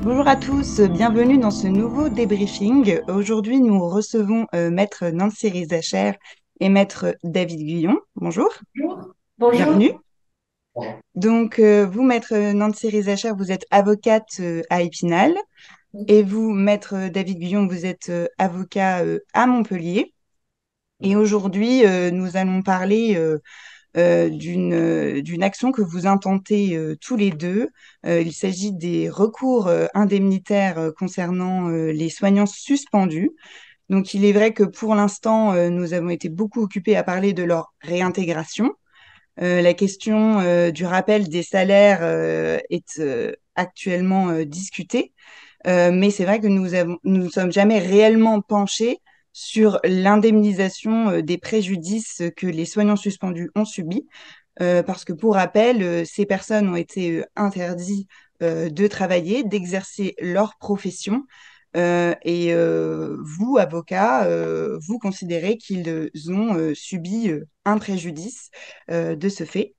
Bonjour à tous, bienvenue dans ce nouveau débriefing. Aujourd'hui, nous recevons Maître Nancy Rizacher et Maître David Guyon. Bonjour, Bonjour. Bonjour. bienvenue. Donc, vous, Maître Nancy Rizacher, vous êtes avocate à Épinal et vous, Maître David Guyon, vous êtes avocat à Montpellier. Et aujourd'hui, nous allons parler d'une action que vous intentez tous les deux. Il s'agit des recours indemnitaires concernant les soignants suspendus. Donc, il est vrai que pour l'instant, nous avons été beaucoup occupés à parler de leur réintégration. La question du rappel des salaires est actuellement discutée. Mais c'est vrai que nous ne sommes jamais réellement penchés sur l'indemnisation des préjudices que les soignants suspendus ont subis. Parce que pour rappel, ces personnes ont été interdits de travailler, d'exercer leur profession. Et vous, avocats, vous considérez qu'ils ont subi un préjudice de ce fait.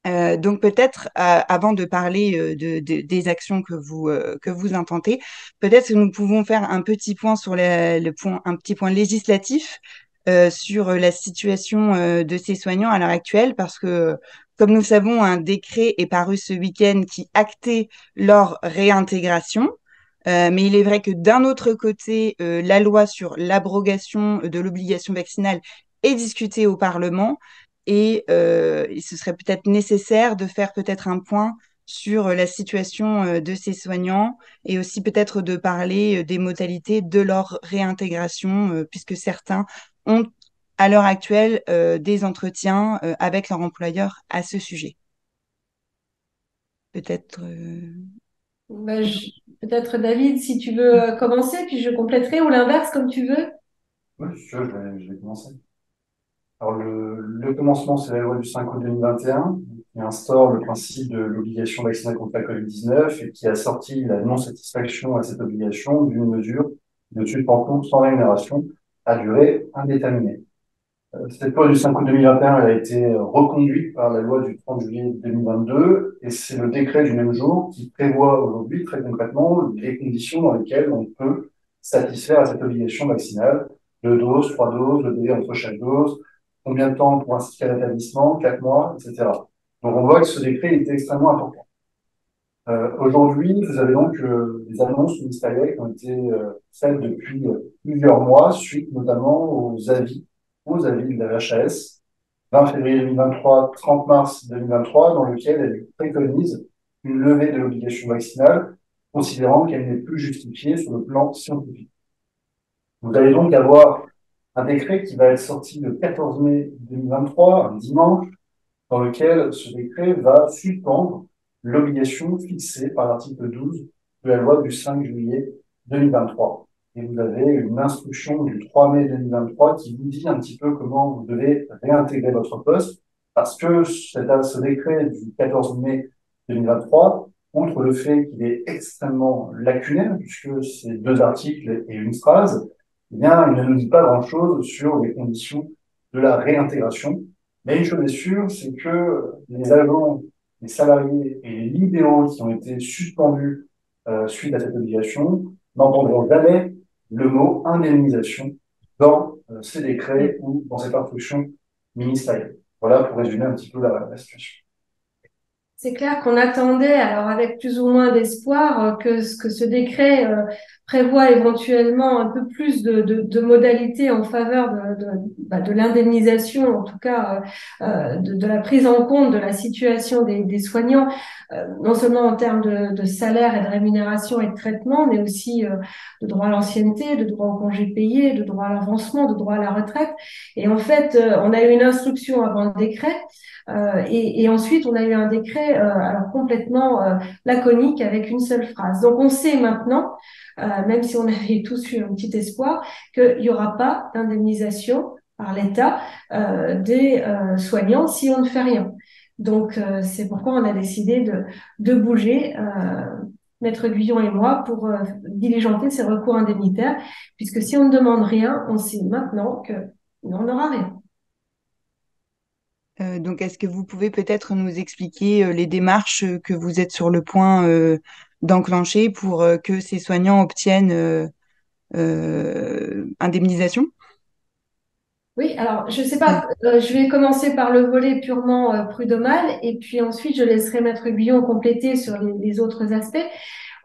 Donc peut-être, avant de parler des actions que vous intentez, peut-être que nous pouvons faire un petit point sur un petit point législatif sur la situation de ces soignants à l'heure actuelle, parce que, comme nous le savons, un décret est paru ce week-end qui actait leur réintégration. Mais il est vrai que d'un autre côté, la loi sur l'abrogation de l'obligation vaccinale est discutée au Parlement et ce serait peut-être nécessaire de faire peut-être un point sur la situation de ces soignants et aussi peut-être de parler des modalités de leur réintégration, puisque certains ont à l'heure actuelle des entretiens avec leur employeur à ce sujet. Peut-être. Peut-être David, si tu veux commencer, puis je compléterai, ou l'inverse, comme tu veux. Oui, si tu veux, je vais commencer. Alors, le commencement, c'est la loi du 5 août 2021 qui instaure le principe de l'obligation vaccinale contre la Covid-19 et qui a sorti la non-satisfaction à cette obligation d'une mesure de suspension sans rémunération à durée indéterminée. Cette loi du 5 août 2021, elle a été reconduite par la loi du 30 juillet 2022 et c'est le décret du même jour qui prévoit aujourd'hui très concrètement les conditions dans lesquelles on peut satisfaire à cette obligation vaccinale. 2 doses, 3 doses, le délai entre chaque dose, combien de temps pour inscrire à l'établissement, 4 mois, etc. Donc on voit que ce décret était extrêmement important. Aujourd'hui, vous avez donc des annonces ministérielles qui ont été faites depuis plusieurs mois, suite notamment aux avis de la HAS, 20 février 2023, 30 mars 2023, dans lequel elle préconise une levée de l'obligation vaccinale, considérant qu'elle n'est plus justifiée sur le plan scientifique. Vous allez donc avoir un décret qui va être sorti le 14 mai 2023, un dimanche, dans lequel ce décret va suspendre l'obligation fixée par l'article 12 de la loi du 5 juillet 2023. Et vous avez une instruction du 3 mai 2023 qui vous dit un petit peu comment vous devez réintégrer votre poste, parce que ce décret du 14 mai 2023, outre le fait qu'il est extrêmement lacunaire, puisque c'est 2 articles et une phrase, eh bien, il ne nous dit pas grand-chose sur les conditions de la réintégration. Mais une chose est sûre, c'est que les agents, les salariés et les libéraux qui ont été suspendus suite à cette obligation n'entendront jamais le mot indemnisation dans ces décrets ou dans cette instruction ministérielle. Voilà pour résumer un petit peu la situation. C'est clair qu'on attendait, alors avec plus ou moins d'espoir, que ce décret prévoit éventuellement un peu plus de modalités en faveur de l'indemnisation, en tout cas de la prise en compte de la situation des soignants, non seulement en termes de salaire et de rémunération et de traitement, mais aussi de droit à l'ancienneté, de droit au congé payé, de droit à l'avancement, de droit à la retraite. Et en fait, on a eu une instruction avant le décret. Et ensuite, on a eu un décret alors complètement laconique avec une seule phrase. Donc, on sait maintenant, même si on avait tous eu un petit espoir, qu'il n'y aura pas d'indemnisation par l'État des soignants si on ne fait rien. Donc, c'est pourquoi on a décidé de bouger, Maître Guyon et moi, pour diligenter ces recours indemnitaires, puisque si on ne demande rien, on sait maintenant qu'on n'aura rien. Donc, est-ce que vous pouvez peut-être nous expliquer les démarches que vous êtes sur le point d'enclencher pour que ces soignants obtiennent indemnisation? Oui, alors je sais pas, je vais commencer par le volet purement prud'homal et puis ensuite je laisserai Maître Guillon compléter sur les autres aspects.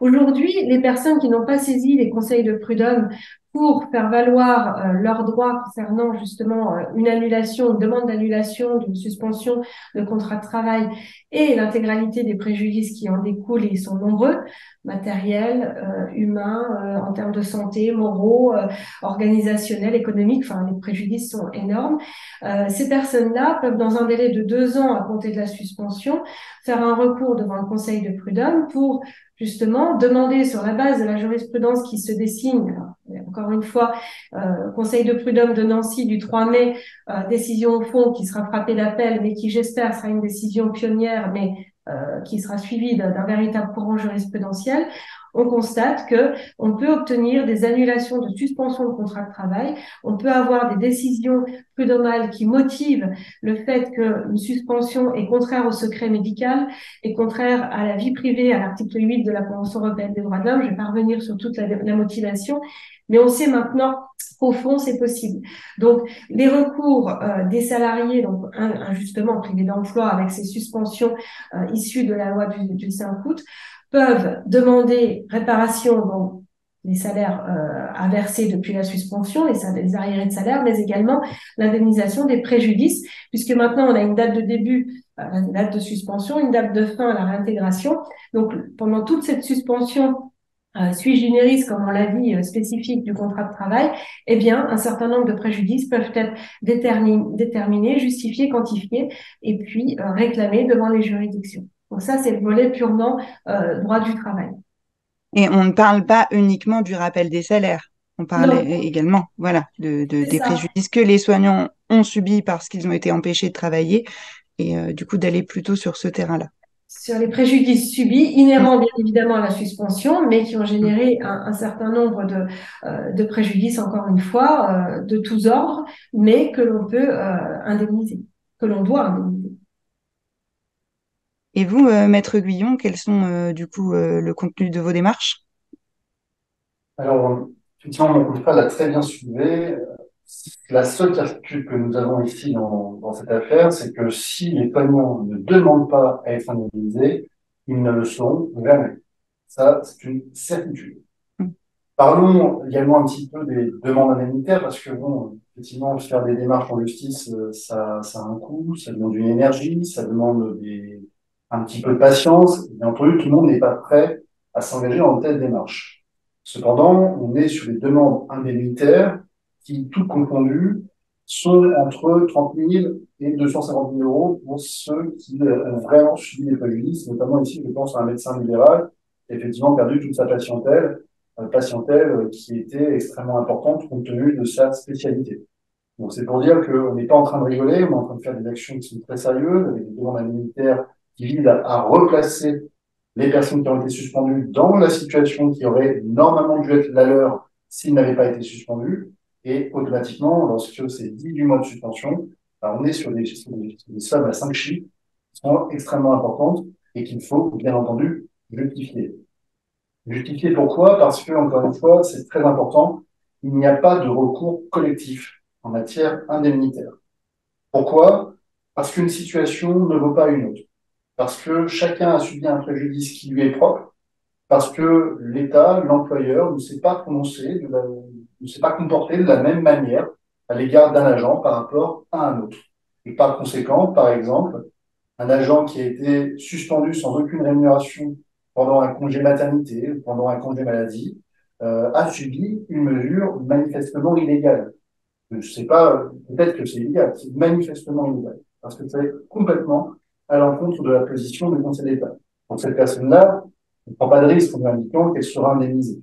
Aujourd'hui, les personnes qui n'ont pas saisi les conseils de prud'homme pour faire valoir leurs droits concernant justement une annulation, une demande d'annulation, d'une suspension de contrat de travail et l'intégralité des préjudices qui en découlent, et ils sont nombreux, matériels, humains, en termes de santé, moraux, organisationnels, économiques, enfin les préjudices sont énormes. Ces personnes-là peuvent, dans un délai de 2 ans à compter de la suspension, faire un recours devant le conseil de prud'homme pour justement demander sur la base de la jurisprudence qui se dessine, alors, encore une fois, Conseil de prud'homme de Nancy du 3 mai, décision au fond qui sera frappée d'appel, mais qui j'espère sera une décision pionnière, mais qui sera suivie d'un véritable courant jurisprudentiel. On constate que on peut obtenir des annulations de suspension de contrat de travail, on peut avoir des décisions prud'homales qui motivent le fait qu'une suspension est contraire au secret médical, est contraire à la vie privée, à l'article 8 de la Convention européenne des droits de l'homme. Je vais pas revenir sur toute la motivation, mais on sait maintenant qu'au fond, c'est possible. Donc, les recours des salariés, donc injustement privés d'emploi avec ces suspensions issues de la loi du 5 août, peuvent demander réparation donc, les salaires à verser depuis la suspension, les arriérés de salaire, mais également l'indemnisation des préjudices, puisque maintenant on a une date de début, une date de suspension, une date de fin à la réintégration. Donc pendant toute cette suspension sui generis, comme on l'a dit, spécifique du contrat de travail, eh bien, un certain nombre de préjudices peuvent être déterminés, justifiés, quantifiés, et puis réclamés devant les juridictions. Donc ça, c'est le volet purement droit du travail. Et on ne parle pas uniquement du rappel des salaires. On parle Non, également, voilà, c'est des ça. préjudices que les soignants ont subis parce qu'ils ont été empêchés de travailler et du coup d'aller plutôt sur ce terrain-là. Sur les préjudices subis, inhérents Mm, bien évidemment à la suspension, mais qui ont mm. généré un certain nombre de préjudices, encore une fois, de tous ordres, mais que l'on peut indemniser, que l'on doit indemniser. Et vous, Maître Guyon, quels sont du coup le contenu de vos démarches? Alors, effectivement, mon contrat l'a très bien soulevé. La seule certitude que nous avons ici dans cette affaire, c'est que si les soignants ne demandent pas à être indemnisés, ils ne le seront jamais. Ça, c'est une certitude. Mm. Parlons également un petit peu des demandes indemnitaires, parce que bon, effectivement, faire des démarches en justice, ça a un coût, ça demande une énergie, ça demande un petit peu de patience. Bien entendu, tout le monde n'est pas prêt à s'engager dans de telles démarches. Cependant, on est sur des demandes indemnitaires qui, toutes confondues, sont entre 30 000 et 250 000 euros pour ceux qui ont vraiment subi des préjudices, notamment ici, je pense à un médecin libéral qui a effectivement perdu toute sa patientèle qui était extrêmement importante compte tenu de sa spécialité. Donc c'est pour dire qu'on n'est pas en train de rigoler, on est en train de faire des actions qui sont très sérieuses, avec des demandes indemnitaires qui visent à replacer les personnes qui ont été suspendues dans la situation qui aurait normalement dû être la leur s'ils n'avaient pas été suspendus. Et automatiquement, lorsque c'est 18 mois de suspension, ben, on est sur des sommes à 5 chiffres qui sont extrêmement importantes et qu'il faut bien entendu justifier. Justifier pourquoi? Parce que, encore une fois, c'est très important, il n'y a pas de recours collectif en matière indemnitaire. Pourquoi? Parce qu'une situation ne vaut pas une autre. Parce que chacun a subi un préjudice qui lui est propre, parce que l'État, l'employeur, ne s'est pas prononcé, ne s'est pas comporté de la même manière à l'égard d'un agent par rapport à un autre. Et par conséquent, par exemple, un agent qui a été suspendu sans aucune rémunération pendant un congé maternité ou pendant un congé maladie a subi une mesure manifestement illégale. Je ne sais pas, peut-être que c'est illégal, c'est manifestement illégal, parce que c'est complètement à l'encontre de la position du Conseil d'État. Donc cette personne-là ne prend pas de risque en lui indiquant qu'elle sera indemnisée.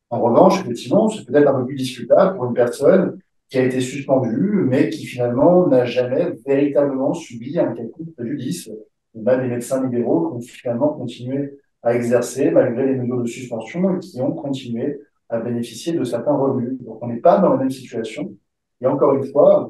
En revanche, effectivement, c'est peut-être un peu plus discutable pour une personne qui a été suspendue, mais qui finalement n'a jamais véritablement subi un quelconque préjudice. On a des médecins libéraux qui ont finalement continué à exercer malgré les mesures de suspension et qui ont continué à bénéficier de certains revenus. Donc on n'est pas dans la même situation. Et encore une fois,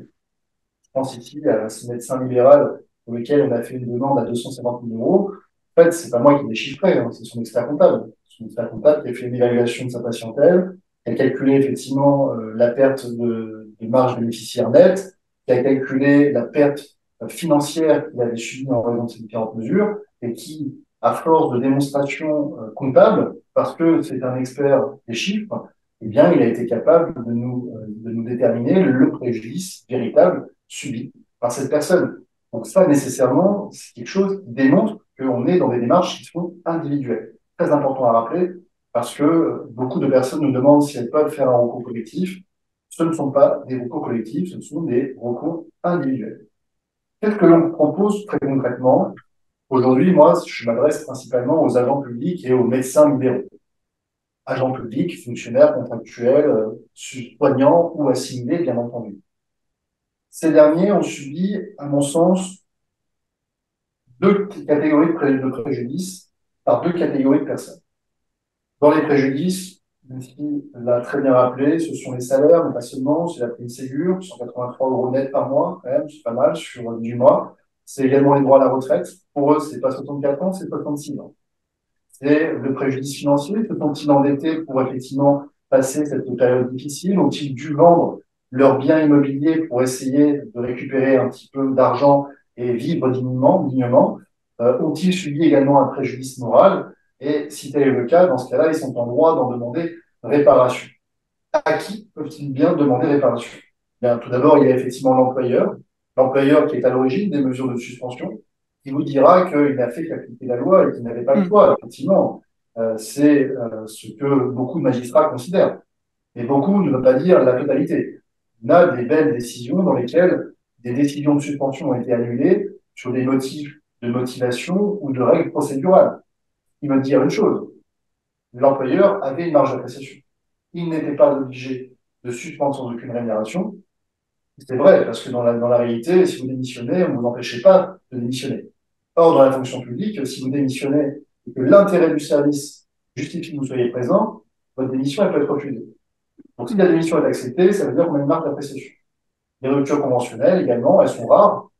je pense ici à ce médecin libéral pour lequel on a fait une demande à 250 000 euros. En fait, c'est pas moi qui l'ai chiffré, hein, c'est son expert comptable. son expert comptable, qui a fait une évaluation de sa patientèle, qui a calculé effectivement la perte de marge bénéficiaire nette, qui a calculé la perte financière qu'il avait subie en raison de ces différentes mesures, et qui, à force de démonstrations comptables, parce que c'est un expert des chiffres, eh bien, il a été capable de nous déterminer le préjudice véritable subi par cette personne. Donc ça, nécessairement, c'est quelque chose qui démontre qu'on est dans des démarches qui sont individuelles. Très important à rappeler, parce que beaucoup de personnes nous demandent si elles peuvent faire un recours collectif. Ce ne sont pas des recours collectifs, ce sont des recours individuels. Qu'est-ce que l'on propose très concrètement? Aujourd'hui, moi, je m'adresse principalement aux agents publics et aux médecins libéraux. Agents publics, fonctionnaires, contractuels, soignants ou assimilés, bien entendu. Ces derniers ont subi, à mon sens, deux catégories de préjudices par deux catégories de personnes. Dans les préjudices, Lucie l'a très bien rappelé, ce sont les salaires, mais pas seulement, c'est la prime Ségur, 183 euros net par mois, quand même, c'est pas mal sur 10 mois. C'est également les droits à la retraite. Pour eux, c'est pas 64 ans, c'est 66 ans. C'est le préjudice financier, se sont-ils endettés pour effectivement passer cette période difficile? Ont-ils dû vendre leurs biens immobiliers pour essayer de récupérer un petit peu d'argent et vivre dignement? Ont-ils subi également un préjudice moral? Et si tel est le cas, dans ce cas-là, ils sont en droit d'en demander réparation. À qui peuvent-ils bien demander réparation? Bien, tout d'abord, il y a effectivement l'employeur qui est à l'origine des mesures de suspension, qui vous dira qu'il n'a fait qu'appliquer la loi et qu'il n'avait pas le choix. Effectivement, c'est ce que beaucoup de magistrats considèrent. Mais beaucoup ne veulent pas dire la totalité. On a des belles décisions dans lesquelles des décisions de suspension ont été annulées sur des motifs de motivation ou de règles procédurales. Il veut dire une chose, l'employeur avait une marge d'appréciation. Il n'était pas obligé de suspendre sans aucune rémunération. C'est vrai, parce que dans la réalité, si vous démissionnez, on ne vous empêchez pas de démissionner. Or, dans la fonction publique, si vous démissionnez et que l'intérêt du service justifie que vous soyez présent, votre démission, elle peut être refusée. Donc, si la démission est acceptée, ça veut dire qu'on a une marge d'appréciation. Les ruptures conventionnelles, également, elles sont rares.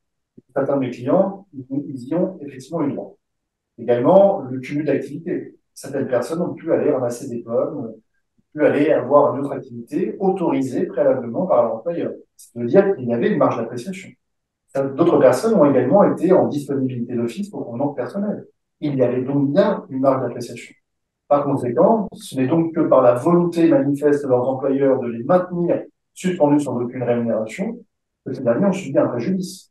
Certains de mes clients, ils y ont effectivement eu droit. Également, le cumul d'activités. Certaines personnes ont pu aller ramasser des pommes, pu aller avoir une autre activité autorisée préalablement par leur employeur. Ça veut dire qu'il y avait une marge d'appréciation. D'autres personnes ont également été en disponibilité d'office pour convenance personnelle. Il y avait donc bien une marge d'appréciation. Par conséquent, ce n'est donc que par la volonté manifeste de leurs employeurs de les maintenir suspendus sans aucune rémunération que ces derniers ont subi un préjudice.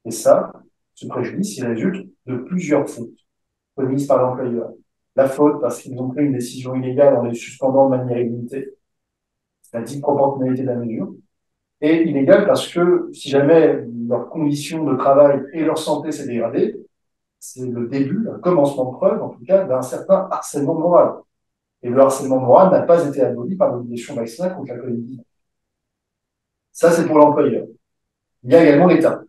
Et ça, ce préjudice, il résulte de plusieurs fautes commises par l'employeur. La faute parce qu'ils ont pris une décision illégale en les suspendant de manière illimitée, la dite proportionnalité de la mesure, et illégale parce que si jamais leurs conditions de travail et leur santé s'est dégradée, c'est le début, un commencement de preuve, en tout cas, d'un certain harcèlement moral. Et le harcèlement moral n'a pas été aboli par l'obligation vaccinale contre la Covid-19. Ça, c'est pour l'employeur. Il y a également l'État.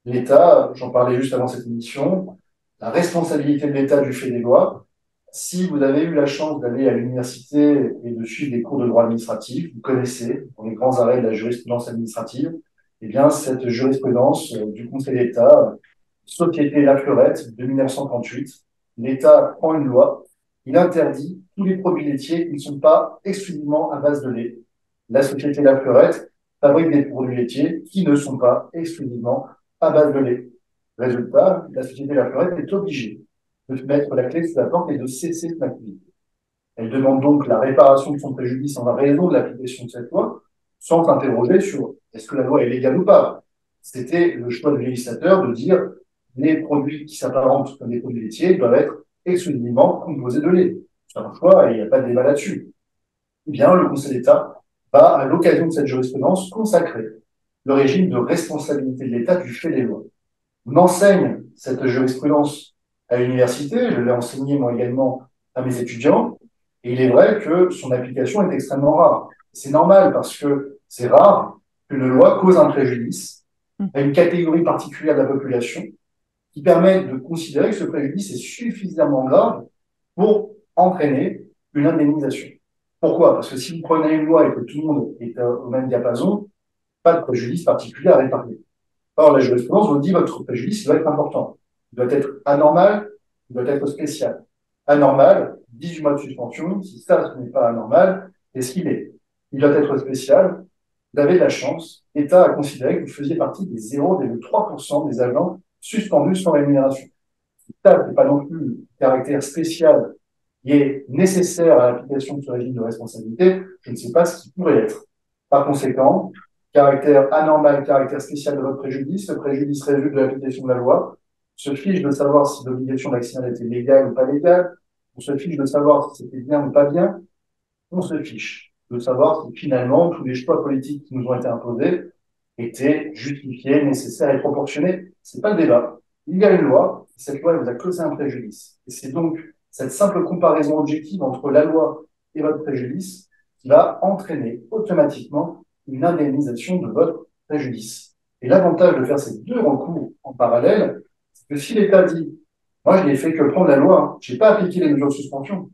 L'État, j'en parlais juste avant cette émission, la responsabilité de l'État du fait des lois. Si vous avez eu la chance d'aller à l'université et de suivre des cours de droit administratif, vous connaissez, dans les grands arrêts de la jurisprudence administrative, eh bien, cette jurisprudence du Conseil d'État, Société La Fleurette de 1938, l'État prend une loi, il interdit tous les produits laitiers qui ne sont pas exclusivement à base de lait. La Société La Fleurette fabrique des produits laitiers qui ne sont pas exclusivement à base de lait. Résultat, la Société La Fleurette est obligée de mettre la clé sous la porte et de cesser son activité. Elle demande donc la réparation de son préjudice en raison de l'application de cette loi, sans s'interroger sur est-ce que la loi est légale ou pas. C'était le choix du législateur de dire les produits qui s'apparentent comme des produits laitiers doivent être exclusivement composés de lait. C'est un choix et il n'y a pas de débat là-dessus. Eh bien, le Conseil d'État va, à l'occasion de cette jurisprudence, consacrer le régime de responsabilité de l'État du fait des lois. On enseigne cette jurisprudence à l'université, je l'ai enseigné moi également à mes étudiants, et il est vrai que son application est extrêmement rare. C'est normal parce que c'est rare qu'une loi cause un préjudice à une catégorie particulière de la population qui permet de considérer que ce préjudice est suffisamment grave pour entraîner une indemnisation. Pourquoi? Parce que si vous prenez une loi et que tout le monde est au même diapason, pas de préjudice particulier à réparer. Or, la jurisprudence vous dit votre préjudice doit être important. Il doit être anormal, il doit être spécial. anormal, 18 mois de suspension. Si ça, ce n'est pas anormal, qu'est-ce qu'il est? Il doit être spécial. Vous avez de la chance. L'État a considéré que vous faisiez partie des 0,3% des agents suspendus sans rémunération. Ça, n'est pas non plus un caractère spécial qui est nécessaire à l'application de ce régime de responsabilité. Je ne sais pas ce qui pourrait être. Par conséquent, caractère anormal, caractère spécial de votre préjudice, le préjudice résulte de l'application de la loi. On se fiche de savoir si l'obligation vaccinale était légale ou pas légale. On se fiche de savoir si c'était bien ou pas bien. On se fiche de savoir si finalement tous les choix politiques qui nous ont été imposés étaient justifiés, nécessaires et proportionnés. C'est pas le débat. Il y a une loi, et cette loi elle vous a causé un préjudice. Et c'est donc cette simple comparaison objective entre la loi et votre préjudice qui va entraîner automatiquement une indemnisation de votre préjudice. Et l'avantage de faire ces deux recours en parallèle, c'est que si l'État dit, moi je n'ai fait que prendre la loi, hein, je n'ai pas appliqué les mesures de suspension,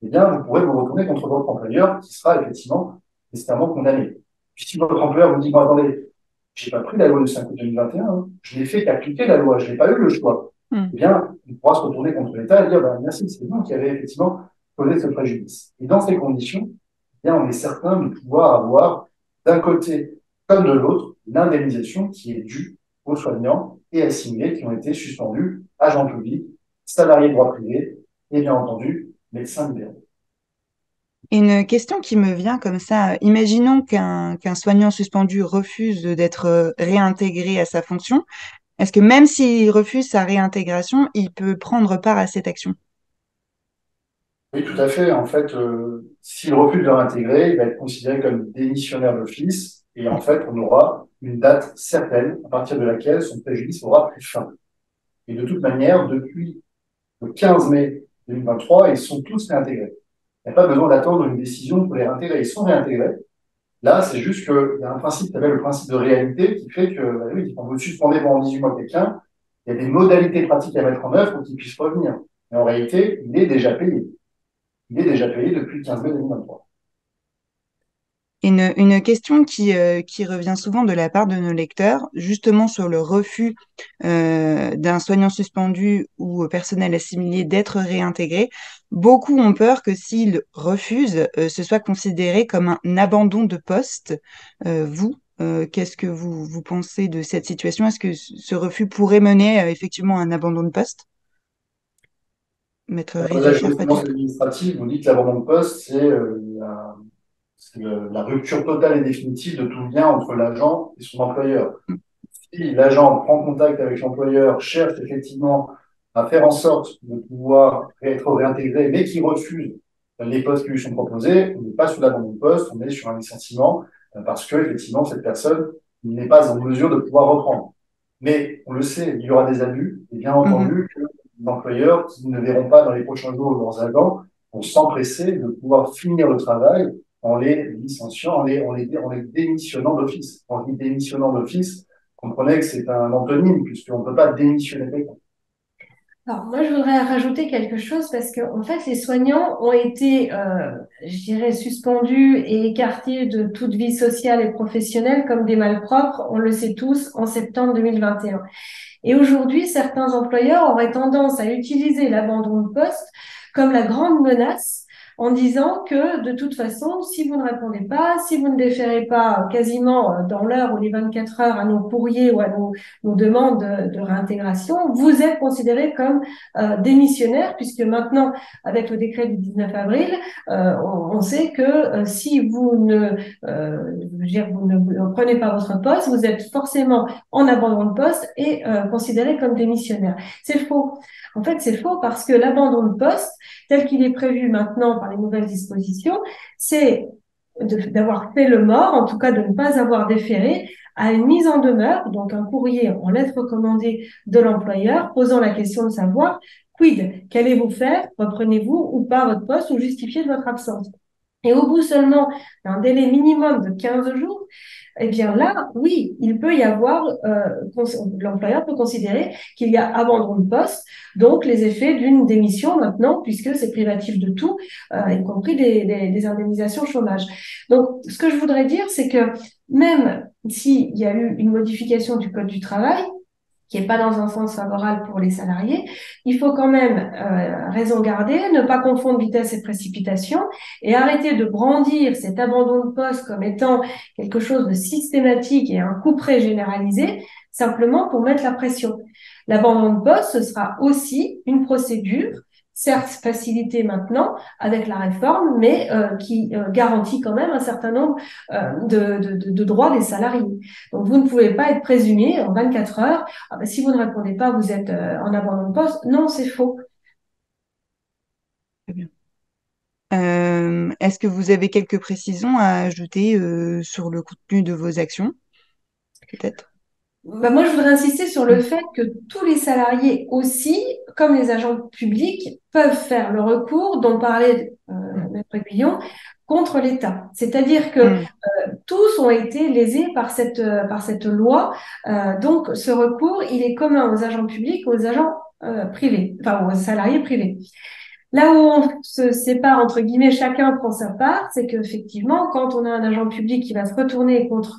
eh bien, vous pourrez vous retourner contre votre employeur qui sera effectivement nécessairement condamné. Puis si votre employeur vous dit, bon, attendez, j'ai pas pris la loi du 5 août 2021, hein, je n'ai fait qu'appliquer la loi, je n'ai pas eu le choix. Eh bien, on pourra se retourner contre l'État et dire, bah, merci, c'est vous qui avez effectivement causé ce préjudice. Et dans ces conditions, eh bien, on est certain de pouvoir avoir, d'un côté comme de l'autre, l'indemnisation qui est due aux soignants et assimilés qui ont été suspendus, agents publics, salariés de droit privé et bien entendu, médecins libéraux. Une question qui me vient comme ça, imaginons qu'un soignant suspendu refuse d'être réintégré à sa fonction. Est-ce que même s'il refuse sa réintégration, il peut prendre part à cette action? Oui, tout à fait. En fait, s'il refuse de réintégrer, il va être considéré comme démissionnaire d'office et en fait, on aura une date certaine à partir de laquelle son préjudice aura pris fin. Et de toute manière, depuis le 15 mai 2023, ils sont tous réintégrés. Il n'y a pas besoin d'attendre une décision pour les réintégrer. Ils sont réintégrés. Là, c'est juste qu'il y a un principe qui s'appelle le principe de réalité qui fait que, bah oui, quand vous suspendez pendant 18 mois quelqu'un, il y a des modalités pratiques à mettre en œuvre pour qu'il puisse revenir. Mais en réalité, il est déjà payé. Il est déjà payé depuis le 15 mai 2023. Une question qui revient souvent de la part de nos lecteurs, justement sur le refus d'un soignant suspendu ou personnel assimilé d'être réintégré. Beaucoup ont peur que s'ils refusent, ce soit considéré comme un abandon de poste. Qu'est-ce que vous pensez de cette situation? Est-ce que ce refus pourrait mener effectivement à un abandon de poste? Maître Alors, la Rivière, jurisprudence peut-être? administrative vous dit que l'abandon de poste, c'est la rupture totale et définitive de tout lien entre l'agent et son employeur. Si l'agent prend contact avec l'employeur, cherche effectivement à faire en sorte de pouvoir être réintégré, mais qui refuse les postes qui lui sont proposés, on n'est pas sur l'abandon de poste, on est sur un licenciement, parce que effectivement cette personne n'est pas en mesure de pouvoir reprendre. Mais on le sait, il y aura des abus, et bien Mhm. entendu que les employeurs qui ne verront pas dans les prochains jours leurs agents vont s'empresser de pouvoir finir le travail en les licenciant, en les démissionnant d'office. En les démissionnant d'office, comprenez que c'est un antonyme, puisqu'on ne peut pas démissionner quelqu'un. Alors, moi, je voudrais rajouter quelque chose parce que, en fait, les soignants ont été, je dirais, suspendus et écartés de toute vie sociale et professionnelle comme des malpropres, on le sait tous, en septembre 2021. Et aujourd'hui, certains employeurs auraient tendance à utiliser l'abandon de poste comme la grande menace en disant que de toute façon, si vous ne répondez pas, si vous ne déférez pas quasiment dans l'heure ou les 24 heures à nos courriers ou à nos demandes de réintégration, vous êtes considéré comme démissionnaire puisque maintenant, avec le décret du 19 avril, on sait que si vous vous ne prenez pas votre poste, vous êtes forcément en abandon de poste et considéré comme démissionnaire. C'est faux. En fait, c'est faux parce que l'abandon de poste, tel qu'il est prévu maintenant par les nouvelles dispositions, c'est d'avoir fait le mort, en tout cas de ne pas avoir déféré à une mise en demeure, donc un courrier en lettre recommandée de l'employeur posant la question de savoir quid, qu'allez-vous faire, reprenez-vous ou pas votre poste ou justifiez de votre absence. Et au bout seulement d'un délai minimum de 15 jours, eh bien là, oui, il peut y avoir, l'employeur peut considérer qu'il y a abandon de poste, donc les effets d'une démission maintenant, puisque c'est privatif de tout, y compris des indemnisations chômage. Donc, ce que je voudrais dire, c'est que même s'il y a eu une modification du Code du travail, qui est pas dans un sens favorable pour les salariés, il faut quand même raison garder, ne pas confondre vitesse et précipitation et arrêter de brandir cet abandon de poste comme étant quelque chose de systématique et un couperet généralisé, simplement pour mettre la pression. L'abandon de poste, ce sera aussi une procédure, certes facilitée maintenant avec la réforme, mais qui garantit quand même un certain nombre de droits des salariés. Donc, vous ne pouvez pas être présumé en 24 heures. Ah ben, si vous ne répondez pas, vous êtes en abandon de poste. Non, c'est faux. Très bien. Est-ce que vous avez quelques précisions à ajouter sur le contenu de vos actions, peut-être? Ben moi, je voudrais insister sur le fait que tous les salariés aussi, comme les agents publics, peuvent faire le recours dont parlait Maître Guillon contre l'État. C'est-à-dire que tous ont été lésés par cette loi. Donc, ce recours, il est commun aux agents publics, aux agents privés, enfin aux salariés privés. Là où on se sépare, entre guillemets, chacun prend sa part, c'est qu'effectivement, quand on a un agent public qui va se retourner contre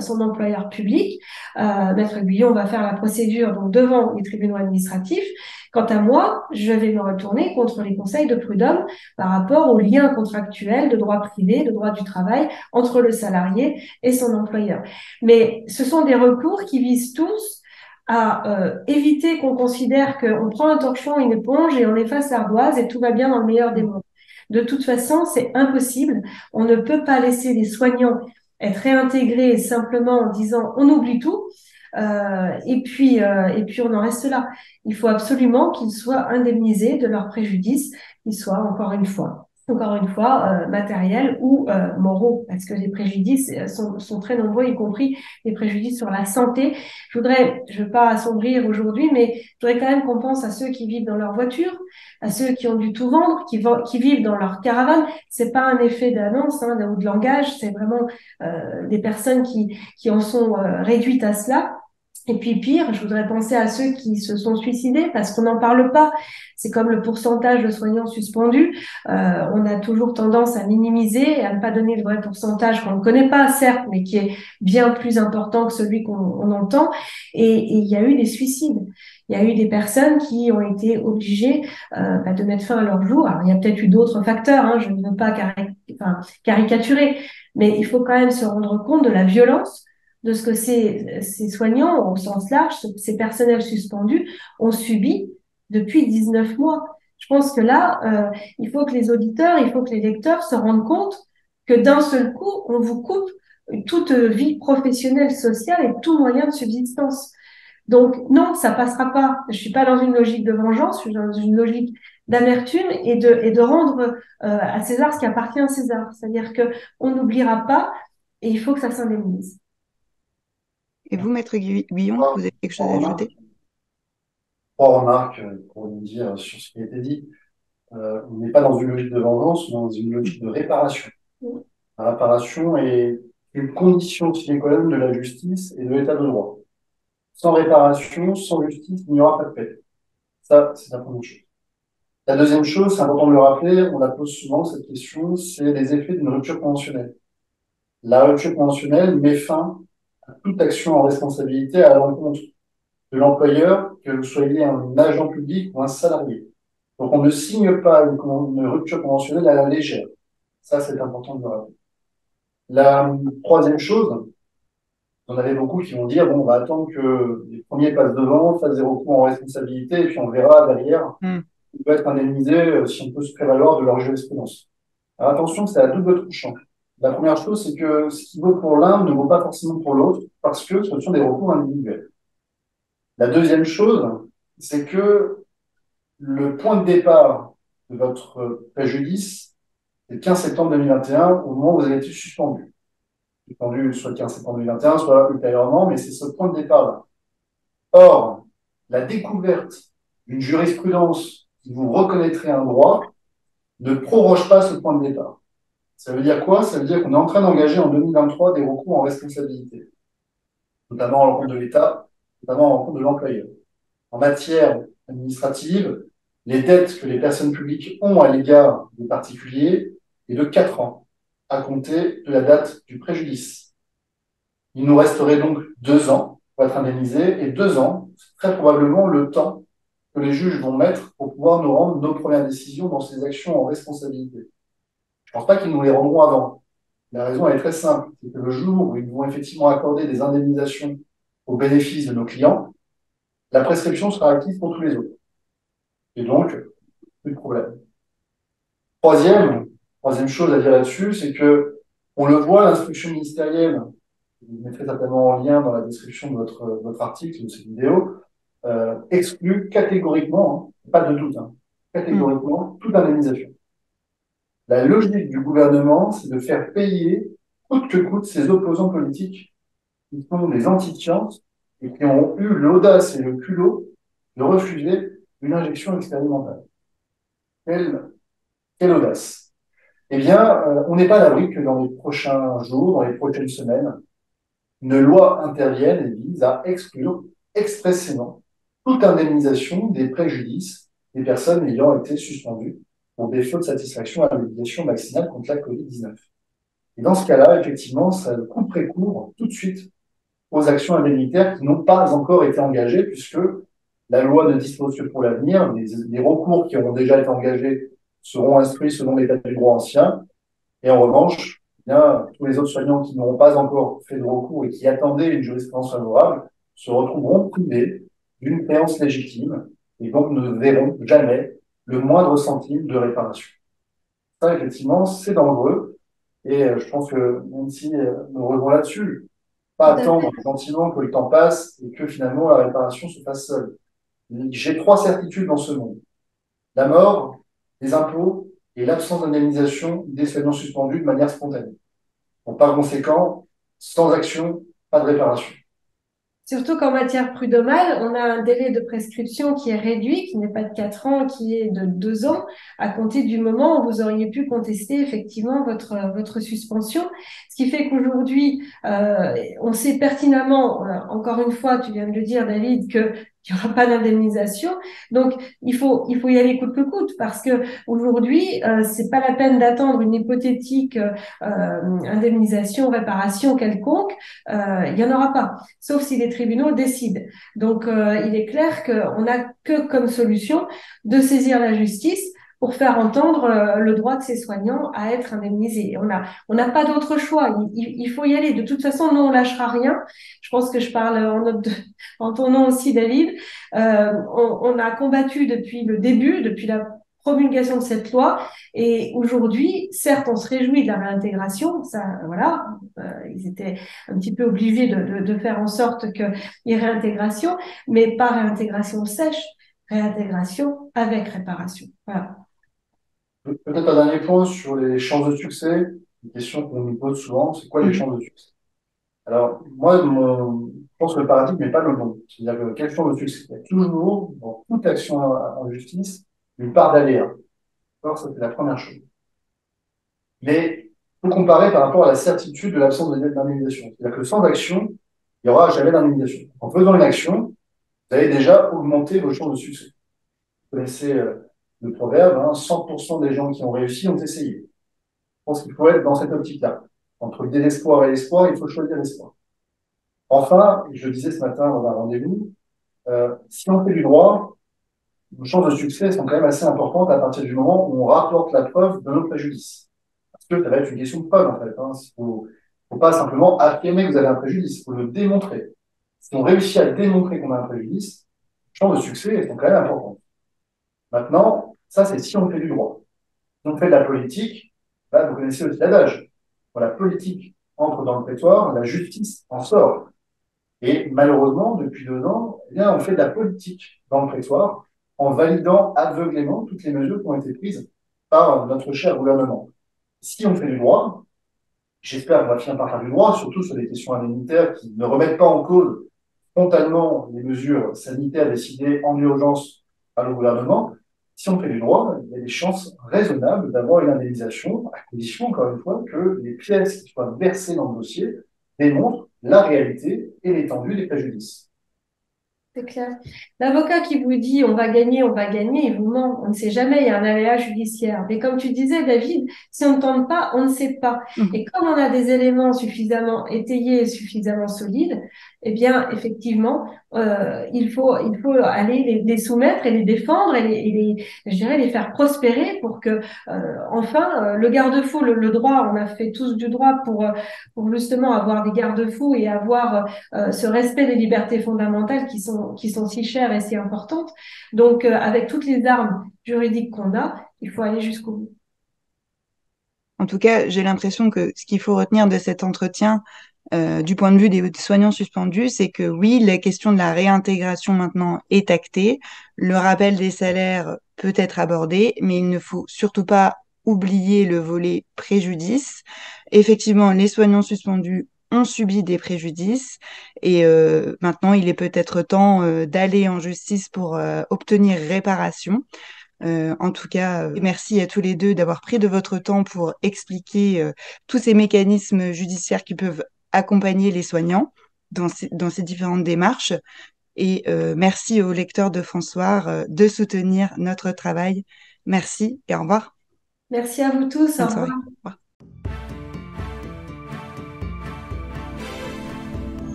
son employeur public, Maître Guillon va faire la procédure donc devant les tribunaux administratifs. Quant à moi, je vais me retourner contre les conseils de prud'homme par rapport aux liens contractuels de droit privé, de droit du travail entre le salarié et son employeur. Mais ce sont des recours qui visent tous à éviter qu'on considère qu'on prend un torchon, une éponge et on efface l'ardoise et tout va bien dans le meilleur des mondes. De toute façon, c'est impossible. On ne peut pas laisser les soignants être réintégrés simplement en disant on oublie tout et puis on en reste là. Il faut absolument qu'ils soient indemnisés de leurs préjudices, qu'ils soient encore une fois matériels ou moraux, parce que les préjudices sont très nombreux, y compris les préjudices sur la santé. Je veux pas assombrir aujourd'hui, mais je voudrais quand même qu'on pense à ceux qui vivent dans leur voiture, à ceux qui ont dû tout vendre, qui vivent dans leur caravane. C'est pas un effet d'annonce ou de langage, c'est vraiment des personnes qui en sont réduites à cela. Et puis pire, je voudrais penser à ceux qui se sont suicidés parce qu'on n'en parle pas. C'est comme le pourcentage de soignants suspendus. On a toujours tendance à minimiser et à ne pas donner le vrai pourcentage qu'on ne connaît pas, certes, mais qui est bien plus important que celui qu'on entend. Et il y a eu des suicides. Il y a eu des personnes qui ont été obligées de mettre fin à leur jour. Alors, il y a peut-être eu d'autres facteurs, hein, je ne veux pas caricaturer, mais il faut quand même se rendre compte de la violence de ce que ces soignants, au sens large, ces personnels suspendus, ont subi depuis 19 mois. Je pense que là, il faut que les auditeurs, il faut que les lecteurs se rendent compte que d'un seul coup, on vous coupe toute vie professionnelle, sociale et tout moyen de subsistance. Donc non, ça passera pas. Je suis pas dans une logique de vengeance, je suis dans une logique d'amertume et de rendre à César ce qui appartient à César. C'est-à-dire que on n'oubliera pas et il faut que ça s'indemnise. Et vous, Maître Guillon, vous avez quelque chose à ajouter? Trois remarques pour nous dire sur ce qui a été dit. On n'est pas dans une logique de vengeance, on est dans une logique de réparation. La réparation est une condition sine qua non de la justice et de l'état de droit. Sans réparation, sans justice, il n'y aura pas de paix. Ça, c'est la première chose. La deuxième chose, c'est important de le rappeler, on la pose souvent cette question, c'est les effets d'une rupture conventionnelle. La rupture conventionnelle met fin à toute action en responsabilité à l'encontre de l'employeur, que vous soyez un agent public ou un salarié. Donc, on ne signe pas une rupture conventionnelle à la légère. Ça, c'est important de le rappeler. La troisième chose, on avait beaucoup qui vont dire, bon, on va attendre que les premiers passent devant, fassent des recours en responsabilité, et puis on verra derrière, ils peuvent être indemnisés si on peut se prévaloir de leur jurisprudence. Alors attention, c'est à double tranchant. La première chose, c'est que ce qui vaut pour l'un ne vaut pas forcément pour l'autre, parce que ce sont des recours individuels. La deuxième chose, c'est que le point de départ de votre préjudice, c'est le 15 septembre 2021, au moment où vous avez été suspendu. Suspendu soit le 15 septembre 2021, soit ultérieurement, mais c'est ce point de départ-là. Or, la découverte d'une jurisprudence qui vous reconnaîtrait un droit ne proroge pas ce point de départ. Ça veut dire quoi? Ça veut dire qu'on est en train d'engager en 2023 des recours en responsabilité, notamment à l'encontre de l'État, notamment à l'encontre de l'employeur. En matière administrative, les dettes que les personnes publiques ont à l'égard des particuliers est de 4 ans, à compter de la date du préjudice. Il nous resterait donc 2 ans pour être indemnisés, et 2 ans, c'est très probablement le temps que les juges vont mettre pour pouvoir nous rendre nos premières décisions dans ces actions en responsabilité. Je pense pas qu'ils nous les rendront avant. La raison, elle est très simple. C'est que le jour où ils vont effectivement accorder des indemnisations au bénéfice de nos clients, la prescription sera active pour tous les autres. Et donc, plus de problème. Troisième chose à dire là-dessus, c'est que, on le voit, l'instruction ministérielle, vous mettrez certainement en lien dans la description de votre article, de cette vidéo, exclut catégoriquement, pas de doute, catégoriquement, toute indemnisation. La logique du gouvernement, c'est de faire payer, coûte que coûte, ses opposants politiques, qui sont des anti-sciences et qui ont eu l'audace et le culot de refuser une injection expérimentale. Quelle audace! Eh bien, on n'est pas à l'abri que dans les prochains jours, dans les prochaines semaines, une loi intervienne et vise à exclure expressément toute indemnisation des préjudices des personnes ayant été suspendues pour défaut de satisfaction à l'obligation vaccinale contre la Covid-19. Et dans ce cas-là, effectivement, ça couperait court tout de suite aux actions indemnitaires qui n'ont pas encore été engagées, puisque la loi ne dispose que pour l'avenir. Les recours qui auront déjà été engagés seront instruits selon l'état du droit ancien. Et en revanche, eh bien, tous les autres soignants qui n'auront pas encore fait de recours et qui attendaient une jurisprudence favorable se retrouveront privés d'une créance légitime et donc ne verront jamais le moindre centime de réparation. Ça, effectivement, c'est dangereux. Et je pense que même si nous revenons là-dessus, pas attendre gentiment que le temps passe et que finalement la réparation se fasse seule. J'ai 3 certitudes dans ce monde. La mort, les impôts et l'absence d'indemnisation des soignants suspendus de manière spontanée. Donc, par conséquent, sans action, pas de réparation. Surtout qu'en matière prud'homale, on a un délai de prescription qui est réduit, qui n'est pas de 4 ans, qui est de 2 ans, à compter du moment où vous auriez pu contester effectivement votre suspension. Ce qui fait qu'aujourd'hui, on sait pertinemment, encore une fois, tu viens de le dire, David, qu'il n'y aura pas d'indemnisation. Donc, il faut y aller coûte que coûte, parce que aujourd'hui, c'est pas la peine d'attendre une hypothétique indemnisation, réparation quelconque. Il y en aura pas, sauf si les tribunaux décident. Donc, il est clair qu'on n'a que comme solution de saisir la justice pour faire entendre le droit de ces soignants à être indemnisés. On n'a pas d'autre choix. Il faut y aller. De toute façon, nous, on lâchera rien. Je pense que je parle en ton nom aussi, David. On a combattu depuis le début, depuis la promulgation de cette loi. Et aujourd'hui, certes, on se réjouit de la réintégration. Ça, voilà, ils étaient un petit peu obligés de faire en sorte qu'il y ait réintégration, mais pas réintégration sèche, réintégration avec réparation. Voilà. Peut-être un dernier point sur les chances de succès. Une question qu'on nous pose souvent, c'est quoi les chances de succès? Alors, moi, je pense que le paradigme n'est pas le bon. C'est-à-dire que quelle chance de succès? Il y a toujours, dans toute action en justice, une part d'aléa. Alors, ça, c'est la première chose. Mais il faut comparer par rapport à la certitude de l'absence d'indemnisation. C'est-à-dire que sans action, il n'y aura jamais d'indemnisation. En faisant une action, vous avez déjà augmenté vos chances de succès. Vous connaissez le proverbe, 100% des gens qui ont réussi ont essayé. Je pense qu'il faut être dans cette optique-là. Entre le désespoir et l'espoir, il faut choisir l'espoir. Enfin, je le disais ce matin dans un rendez-vous, si on fait du droit, nos chances de succès sont quand même assez importantes à partir du moment où on rapporte la preuve de nos préjudices. Parce que ça va être une question de preuve, en fait. Faut pas simplement affirmer que vous avez un préjudice, il faut le démontrer. Si on réussit à démontrer qu'on a un préjudice, les chances de succès sont quand même importantes. Maintenant, ça, c'est si on fait du droit. Si on fait de la politique, là, vous connaissez aussi l'adage. Quand la politique entre dans le prétoire, la justice en sort. Et malheureusement, depuis 2 ans, eh bien, on fait de la politique dans le prétoire en validant aveuglément toutes les mesures qui ont été prises par notre cher gouvernement. Si on fait du droit, j'espère qu'on va finir par faire du droit, surtout sur des questions indemnitaires qui ne remettent pas en cause frontalement les mesures sanitaires décidées en urgence par le gouvernement. Si on fait du droit, il y a des chances raisonnables d'avoir une indemnisation, à condition, encore une fois, que les pièces qui soient versées dans le dossier démontrent la réalité et l'étendue des préjudices. C'est clair. L'avocat qui vous dit on va gagner, il vous ment. On ne sait jamais, il y a un aléa judiciaire. Mais comme tu disais, David, si on ne tente pas, on ne sait pas. Et comme on a des éléments suffisamment étayés et suffisamment solides, eh bien, effectivement, il faut aller les soumettre et les défendre je dirais, les faire prospérer pour que, enfin, le garde-fou, le droit, on a fait tous du droit pour justement avoir des garde-fous et avoir ce respect des libertés fondamentales qui sont si chères et si importantes. Donc, avec toutes les armes juridiques qu'on a, il faut aller jusqu'au bout. En tout cas, j'ai l'impression que ce qu'il faut retenir de cet entretien, du point de vue des soignants suspendus, c'est que oui, la question de la réintégration maintenant est actée. Le rappel des salaires peut être abordé, mais il ne faut surtout pas oublier le volet préjudice. Effectivement, les soignants suspendus ont subi des préjudices et maintenant il est peut-être temps d'aller en justice pour obtenir réparation. En tout cas, merci à tous les deux d'avoir pris de votre temps pour expliquer tous ces mécanismes judiciaires qui peuvent accompagner les soignants dans ces différentes démarches. Et merci aux lecteurs de François de soutenir notre travail. Merci et au revoir. Merci à vous tous. Au Bonne soirée. revoir.